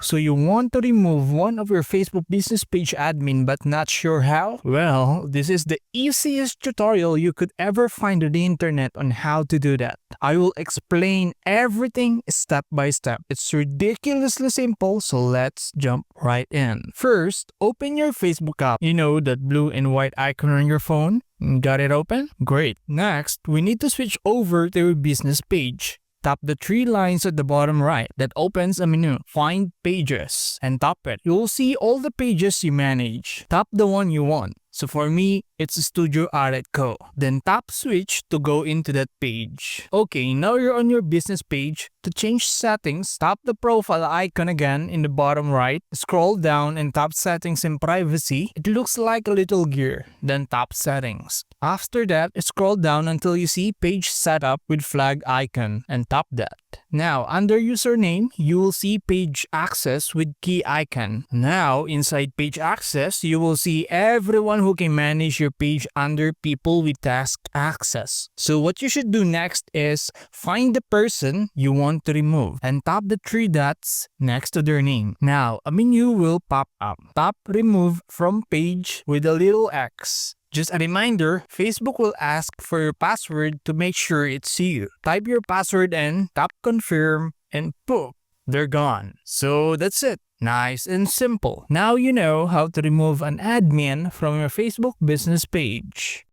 So you want to remove one of your Facebook business page admin but not sure how? Well, this is the easiest tutorial you could ever find on the internet on how to do that. I will explain everything step by step. It's ridiculously simple, so let's jump right in. First, open your Facebook app. You know that blue and white icon on your phone? Got it open? Great. Next, we need to switch over to your business page. Tap the three lines at the bottom right that opens a menu. Find Pages and tap it. You'll see all the pages you manage. Tap the one you want. So for me, it's Studio Art Co. Then tap Switch to go into that page. Okay, now you're on your business page. To change settings, tap the profile icon again in the bottom right. Scroll down and tap Settings and Privacy. It looks like a little gear. Then tap Settings. After that, scroll down until you see Page Setup with flag icon and tap that. Now, under username, you will see Page Access with key icon. Now, inside Page Access, you will see everyone who can manage your page under People with Task Access. So what you should do next is find the person you want to remove and tap the three dots next to their name. Now, a menu will pop up. Tap Remove from Page with a little X. Just a reminder, Facebook will ask for your password to make sure it's you. Type your password in, tap confirm, and poof, they're gone. So that's it. Nice and simple. Now you know how to remove an admin from your Facebook business page.